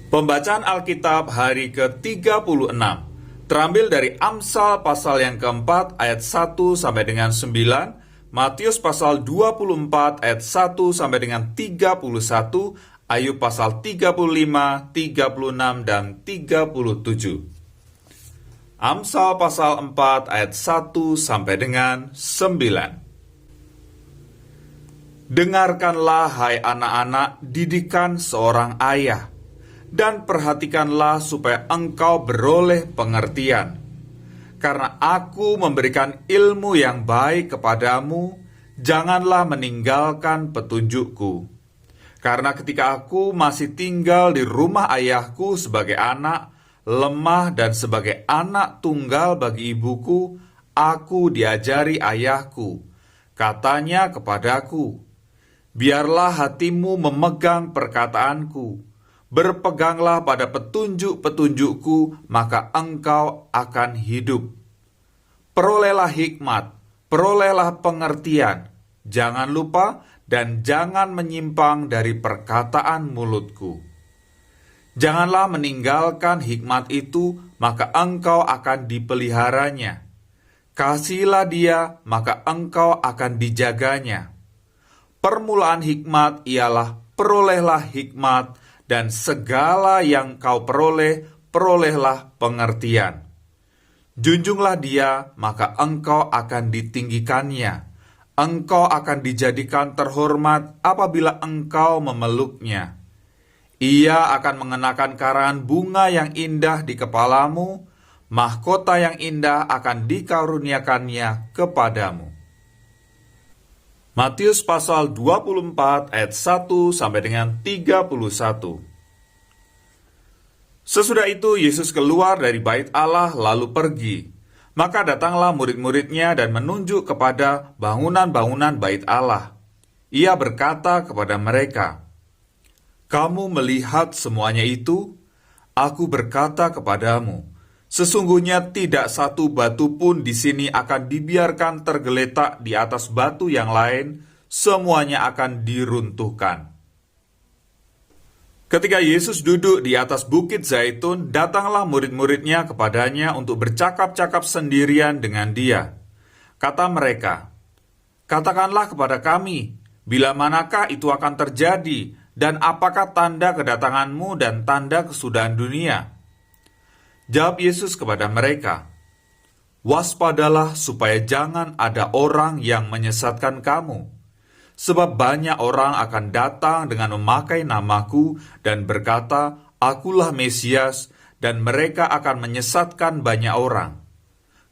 Pembacaan Alkitab hari ke-36 terambil dari Amsal pasal yang keempat ayat 1 sampai dengan 9, Matius pasal 24 ayat 1 sampai dengan 31, Ayub pasal 35, 36 dan 37. Amsal pasal 4 ayat 1 sampai dengan 9. Dengarkanlah hai anak-anak didikan seorang ayah, dan perhatikanlah supaya engkau beroleh pengertian. Karena aku memberikan ilmu yang baik kepadamu, janganlah meninggalkan petunjukku. Karena ketika aku masih tinggal di rumah ayahku sebagai anak, lemah dan sebagai anak tunggal bagi ibuku, aku diajari ayahku. Katanya kepadaku, biarlah hatimu memegang perkataanku, berpeganglah pada petunjuk-petunjukku, maka engkau akan hidup. Perolehlah hikmat, perolehlah pengertian, jangan lupa dan jangan menyimpang dari perkataan mulutku. Janganlah meninggalkan hikmat itu, maka engkau akan dipeliharanya. Kasihilah dia, maka engkau akan dijaganya. Permulaan hikmat ialah perolehlah hikmat, dan segala yang kau peroleh, perolehlah pengertian. Junjunglah dia, maka engkau akan ditinggikannya. Engkau akan dijadikan terhormat apabila engkau memeluknya. Ia akan mengenakan karangan bunga yang indah di kepalamu, mahkota yang indah akan dikaruniakannya kepadamu. Matius pasal 24 ayat 1 sampai dengan 31. Sesudah itu Yesus keluar dari bait Allah lalu pergi. Maka datanglah murid-muridnya dan menunjuk kepada bangunan-bangunan bait Allah. Ia berkata kepada mereka, "Kamu melihat semuanya itu? Aku berkata kepadamu, sesungguhnya tidak satu batu pun di sini akan dibiarkan tergeletak di atas batu yang lain, semuanya akan diruntuhkan." Ketika Yesus duduk di atas bukit Zaitun, datanglah murid-muridnya kepadanya untuk bercakap-cakap sendirian dengan dia. Kata mereka, "Katakanlah kepada kami, bila manakah itu akan terjadi, dan apakah tanda kedatanganmu dan tanda kesudahan dunia?" Jawab Yesus kepada mereka, "Waspadalah supaya jangan ada orang yang menyesatkan kamu. Sebab banyak orang akan datang dengan memakai namaku dan berkata, 'Akulah Mesias,' dan mereka akan menyesatkan banyak orang.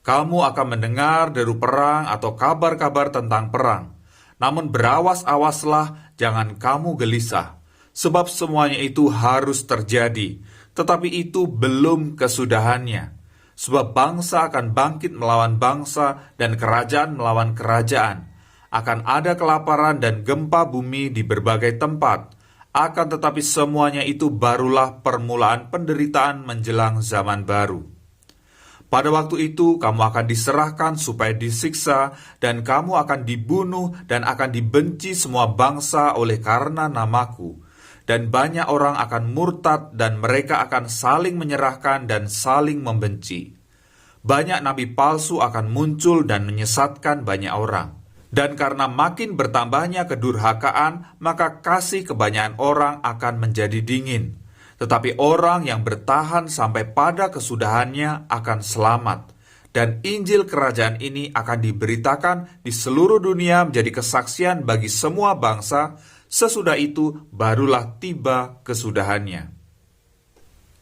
Kamu akan mendengar deru perang atau kabar-kabar tentang perang. Namun berawas-awaslah, jangan kamu gelisah, sebab semuanya itu harus terjadi, tetapi itu belum kesudahannya. Sebab bangsa akan bangkit melawan bangsa dan kerajaan melawan kerajaan. Akan ada kelaparan dan gempa bumi di berbagai tempat. Akan tetapi semuanya itu barulah permulaan penderitaan menjelang zaman baru. Pada waktu itu kamu akan diserahkan supaya disiksa, dan kamu akan dibunuh dan akan dibenci semua bangsa oleh karena namaku. Dan banyak orang akan murtad dan mereka akan saling menyerahkan dan saling membenci. Banyak nabi palsu akan muncul dan menyesatkan banyak orang. Dan karena makin bertambahnya kedurhakaan, maka kasih kebanyakan orang akan menjadi dingin. Tetapi orang yang bertahan sampai pada kesudahannya akan selamat. Dan Injil kerajaan ini akan diberitakan di seluruh dunia menjadi kesaksian bagi semua bangsa. Sesudah itu barulah tiba kesudahannya.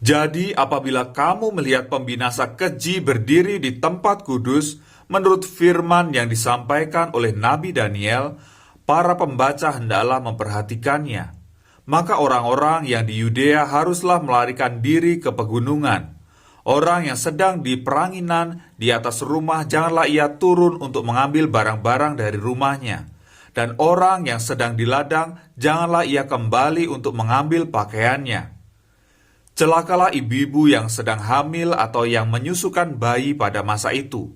Jadi apabila kamu melihat pembinasa keji berdiri di tempat kudus, menurut firman yang disampaikan oleh Nabi Daniel, para pembaca hendaklah memperhatikannya. Maka orang-orang yang di Yudea haruslah melarikan diri ke pegunungan. Orang yang sedang di peranginan di atas rumah, janganlah ia turun untuk mengambil barang-barang dari rumahnya. Dan orang yang sedang di ladang, janganlah ia kembali untuk mengambil pakaiannya. Celakalah ibu-ibu yang sedang hamil atau yang menyusukan bayi pada masa itu.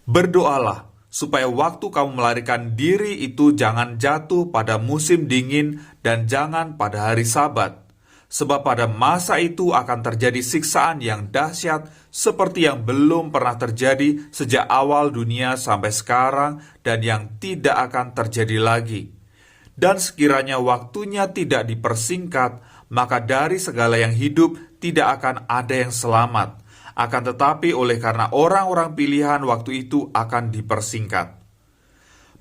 Berdoalah supaya waktu kamu melarikan diri itu jangan jatuh pada musim dingin dan jangan pada hari Sabat, Sebab pada masa itu akan terjadi siksaan yang dahsyat seperti yang belum pernah terjadi sejak awal dunia sampai sekarang dan yang tidak akan terjadi lagi. Dan sekiranya waktunya tidak dipersingkat, maka dari segala yang hidup tidak akan ada yang selamat. Akan tetapi oleh karena orang-orang pilihan waktu itu akan dipersingkat.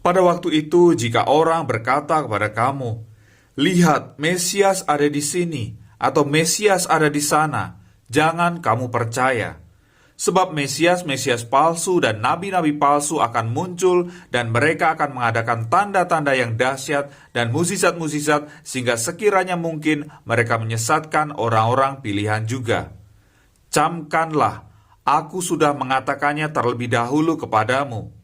Pada waktu itu jika orang berkata kepada kamu, "Lihat, Mesias ada di sini," atau "Mesias ada di sana," jangan kamu percaya. Sebab Mesias-Mesias palsu dan nabi-nabi palsu akan muncul dan mereka akan mengadakan tanda-tanda yang dahsyat dan mukjizat-mukjizat sehingga sekiranya mungkin mereka menyesatkan orang-orang pilihan juga. Camkanlah, aku sudah mengatakannya terlebih dahulu kepadamu.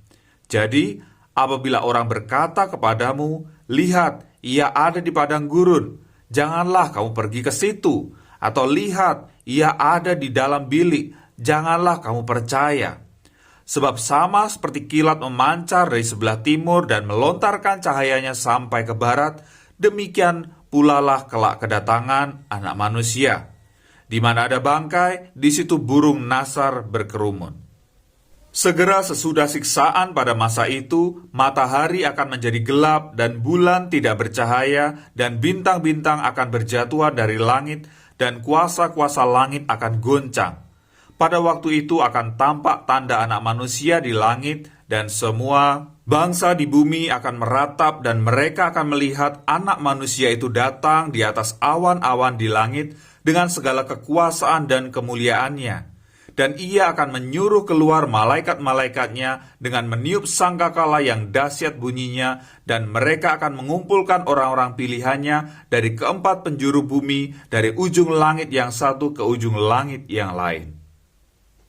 Jadi, apabila orang berkata kepadamu, "Lihat, ia ada di padang gurun," janganlah kamu pergi ke situ. Atau "Lihat, ia ada di dalam bilik," janganlah kamu percaya. Sebab sama seperti kilat memancar dari sebelah timur dan melontarkan cahayanya sampai ke barat, demikian pulalah kelak kedatangan Anak Manusia. Di mana ada bangkai, di situ burung nasar berkerumun. Segera sesudah siksaan pada masa itu, matahari akan menjadi gelap dan bulan tidak bercahaya dan bintang-bintang akan berjatuhan dari langit dan kuasa-kuasa langit akan goncang. Pada waktu itu akan tampak tanda Anak Manusia di langit dan semua bangsa di bumi akan meratap dan mereka akan melihat Anak Manusia itu datang di atas awan-awan di langit dengan segala kekuasaan dan kemuliaannya. Dan ia akan menyuruh keluar malaikat-malaikatnya dengan meniup sangkakala yang dahsyat bunyinya, dan mereka akan mengumpulkan orang-orang pilihannya dari keempat penjuru bumi, dari ujung langit yang satu ke ujung langit yang lain.